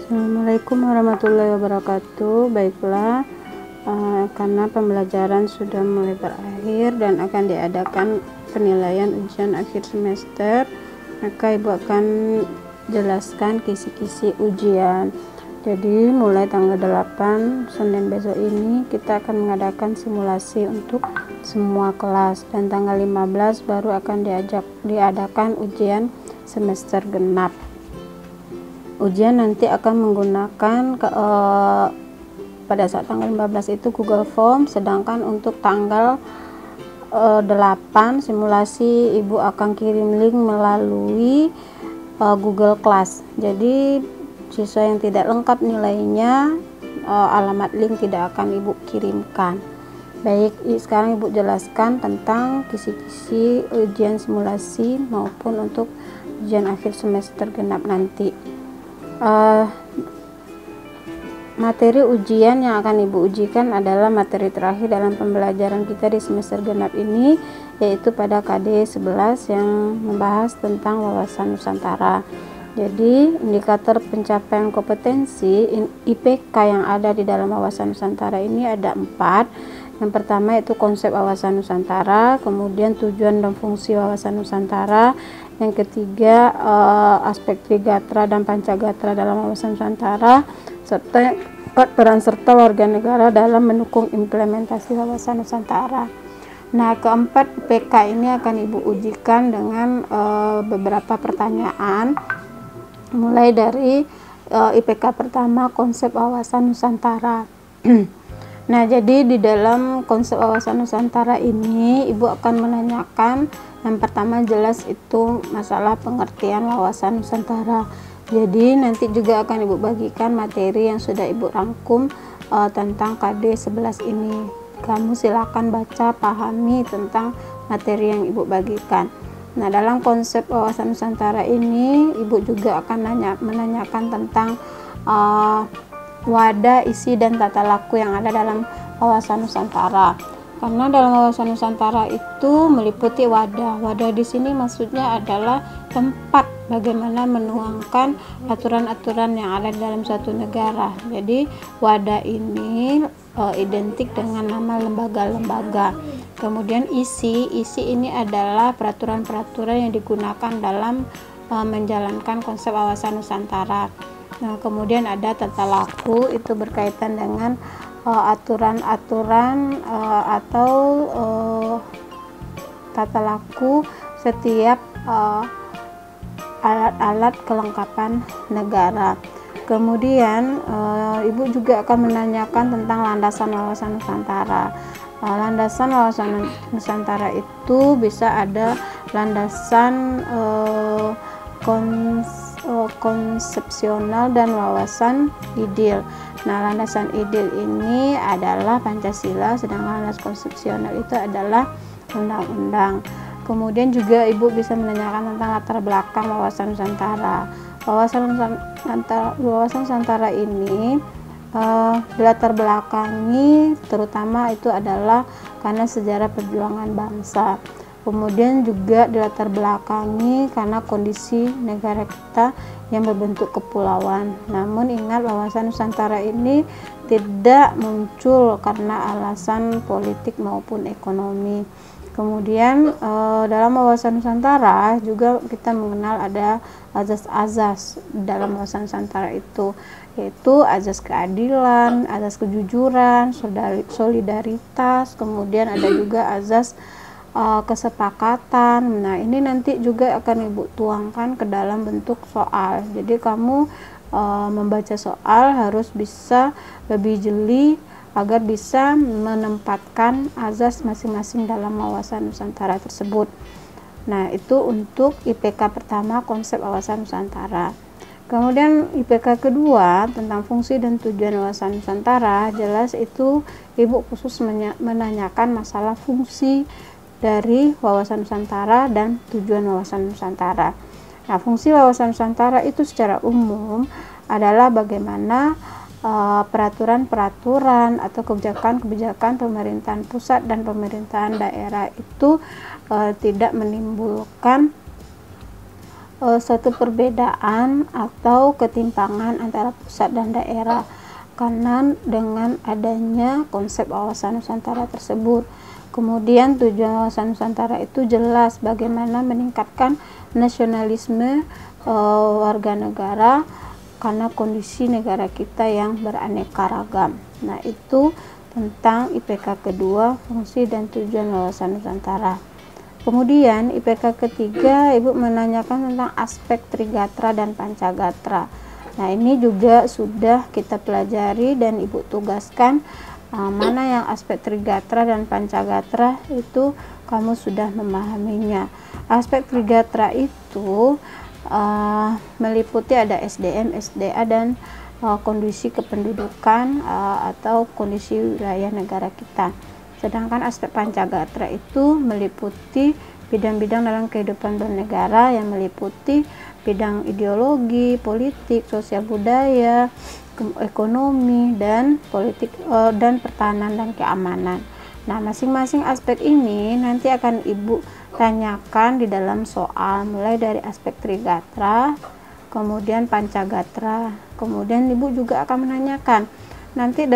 Assalamualaikum warahmatullahi wabarakatuh. Baiklah, karena pembelajaran sudah mulai berakhir dan akan diadakan penilaian ujian akhir semester, maka Ibu akan jelaskan kisi-kisi ujian. Jadi mulai tanggal 8 Senin besok ini kita akan mengadakan simulasi untuk semua kelas, dan tanggal 15 baru akan diadakan ujian semester genap. Ujian nanti akan menggunakan pada saat tanggal 15 itu Google Form, sedangkan untuk tanggal 8 simulasi Ibu akan kirim link melalui Google Class. Jadi siswa yang tidak lengkap nilainya, alamat link tidak akan Ibu kirimkan. Baik, sekarang Ibu jelaskan tentang kisi-kisi ujian simulasi maupun untuk ujian akhir semester genap nanti. Materi ujian yang akan Ibu ujikan adalah materi terakhir dalam pembelajaran kita di semester genap ini, yaitu pada KD 11 yang membahas tentang wawasan Nusantara. Jadi indikator pencapaian kompetensi IPK yang ada di dalam wawasan Nusantara ini ada 4. Yang pertama itu konsep wawasan Nusantara, kemudian tujuan dan fungsi wawasan Nusantara, yang ketiga aspek Trigatra dan Pancagatra dalam wawasan Nusantara, serta peran serta warga negara dalam mendukung implementasi wawasan Nusantara. Nah, keempat IPK ini akan Ibu ujikan dengan beberapa pertanyaan, mulai dari IPK pertama konsep wawasan Nusantara. Nah, jadi di dalam konsep wawasan Nusantara ini Ibu akan menanyakan yang pertama jelas itu masalah pengertian wawasan Nusantara. Jadi nanti juga akan Ibu bagikan materi yang sudah Ibu rangkum tentang KD 11 ini. Kamu silakan baca, pahami tentang materi yang Ibu bagikan. Nah, dalam konsep wawasan Nusantara ini Ibu juga akan menanyakan tentang wadah, isi, dan tata laku yang ada dalam wawasan Nusantara. Karena dalam wawasan Nusantara itu meliputi wadah. Wadah di sini maksudnya adalah tempat bagaimana menuangkan aturan-aturan yang ada dalam suatu negara. Jadi wadah ini identik dengan nama lembaga-lembaga. Kemudian isi ini adalah peraturan-peraturan yang digunakan dalam menjalankan konsep wawasan Nusantara. Nah, kemudian ada tata laku, itu berkaitan dengan aturan-aturan atau tata laku setiap alat-alat kelengkapan negara. Kemudian Ibu juga akan menanyakan tentang landasan wawasan Nusantara. Landasan wawasan Nusantara itu bisa ada landasan konsepsional dan wawasan ideal. Nah, landasan ideal ini adalah Pancasila, sedangkan landasan konsepsional itu adalah undang-undang. Kemudian juga Ibu bisa menanyakan tentang latar belakang wawasan Nusantara. Wawasan Nusantara ini dilatar belakangi terutama itu adalah karena sejarah perjuangan bangsa. Kemudian juga dilatar belakangi karena kondisi negara kita yang berbentuk kepulauan. Namun ingat, wawasan Nusantara ini tidak muncul karena alasan politik maupun ekonomi. Kemudian dalam wawasan Nusantara juga kita mengenal ada azas-azas dalam wawasan Nusantara itu, yaitu azas keadilan, azas kejujuran, solidaritas, kemudian ada juga azas kesepakatan. Nah, ini nanti juga akan Ibu tuangkan ke dalam bentuk soal. Jadi kamu membaca soal harus bisa lebih jeli agar bisa menempatkan azas masing-masing dalam wawasan Nusantara tersebut. Nah, itu untuk IPK pertama konsep wawasan Nusantara. Kemudian IPK kedua tentang fungsi dan tujuan wawasan Nusantara, jelas itu Ibu khusus menanyakan masalah fungsi dari wawasan Nusantara dan tujuan wawasan Nusantara. Nah, fungsi wawasan Nusantara itu secara umum adalah bagaimana peraturan-peraturan atau kebijakan-kebijakan pemerintahan pusat dan pemerintahan daerah itu tidak menimbulkan suatu perbedaan atau ketimpangan antara pusat dan daerah, karena dengan adanya konsep wawasan Nusantara tersebut. Kemudian tujuan wawasan Nusantara itu jelas bagaimana meningkatkan nasionalisme warga negara karena kondisi negara kita yang beraneka ragam. Nah, itu tentang IPK kedua, fungsi dan tujuan wawasan Nusantara. Kemudian IPK ketiga, Ibu menanyakan tentang aspek Trigatra dan Pancagatra. Nah, ini juga sudah kita pelajari dan Ibu tugaskan mana yang aspek Trigatra dan Pancagatra itu kamu sudah memahaminya. Aspek Trigatra itu meliputi ada SDM, SDA, dan kondisi kependudukan atau kondisi wilayah negara kita. Sedangkan aspek Pancagatra itu meliputi bidang-bidang dalam kehidupan bernegara yang meliputi bidang ideologi, politik, sosial budaya, ekonomi, dan politik dan pertahanan dan keamanan. Nah, masing-masing aspek ini nanti akan Ibu tanyakan di dalam soal, mulai dari aspek Trigatra, kemudian Pancagatra, kemudian Ibu juga akan menanyakan nanti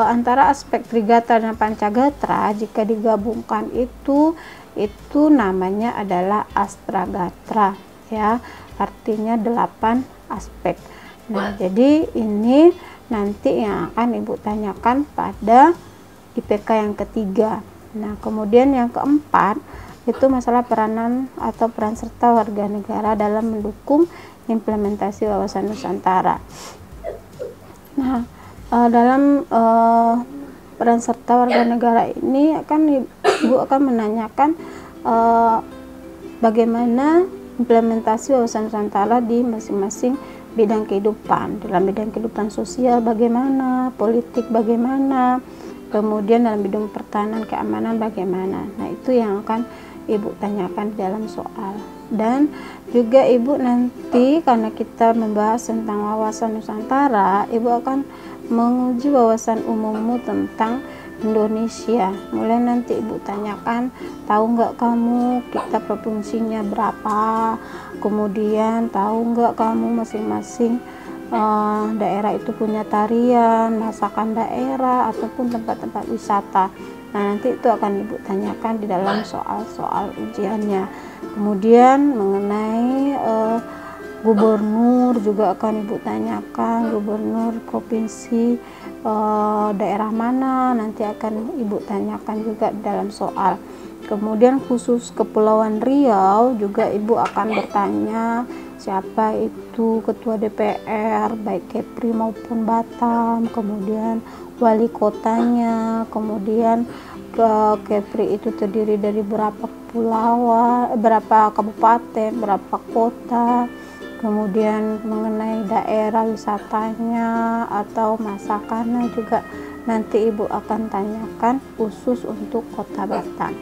antara aspek Trigatra dan Pancagatra jika digabungkan itu namanya adalah Astragatra, ya, artinya 8 aspek. Nah, jadi ini nanti yang akan Ibu tanyakan pada IPK yang ketiga. Nah, kemudian yang keempat itu masalah peranan atau peran serta warga negara dalam mendukung implementasi wawasan Nusantara. Nah, dalam peran serta warga negara ini Ibu akan menanyakan bagaimana implementasi wawasan Nusantara di masing-masing bidang kehidupan. Dalam bidang kehidupan sosial bagaimana, politik bagaimana, kemudian dalam bidang pertahanan keamanan bagaimana. Nah, itu yang akan Ibu tanyakan di dalam soal. Dan juga Ibu nanti, karena kita membahas tentang wawasan Nusantara, Ibu akan menguji wawasan umummu tentang Indonesia. Mulai nanti Ibu tanyakan, tahu nggak kamu kita provinsinya berapa, kemudian tahu nggak kamu masing-masing daerah itu punya tarian, masakan daerah, ataupun tempat-tempat wisata. Nah, nanti itu akan Ibu tanyakan di dalam soal-soal ujiannya. Kemudian mengenai gubernur juga akan Ibu tanyakan, gubernur provinsi daerah mana, nanti akan Ibu tanyakan juga dalam soal. Kemudian khusus Kepulauan Riau juga Ibu akan bertanya siapa itu ketua DPR baik Kepri maupun Batam, kemudian wali kotanya, kemudian Kepri itu terdiri dari berapa kepulauan, berapa kabupaten, berapa kota, kemudian mengenai daerah wisatanya atau masakannya juga nanti Ibu akan tanyakan khusus untuk kota Batam.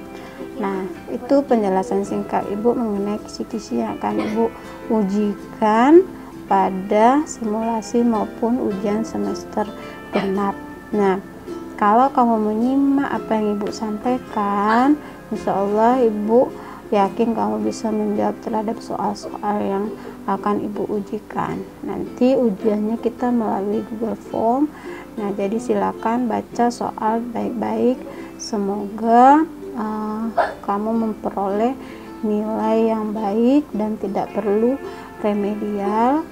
Nah, itu penjelasan singkat Ibu mengenai kisi-kisi yang akan Ibu ujikan pada simulasi maupun ujian semester genap. Nah, kalau kamu menyimak apa yang Ibu sampaikan, insya Allah Ibu yakin kamu bisa menjawab terhadap soal-soal yang akan Ibu ujikan. Nanti ujiannya kita melalui Google Form. Nah, jadi silakan baca soal baik-baik. Semoga kamu memperoleh nilai yang baik dan tidak perlu remedial.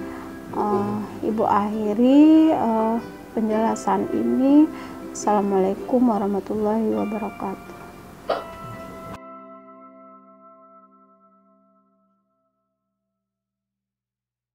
Ibu akhiri penjelasan ini. Assalamualaikum warahmatullahi wabarakatuh.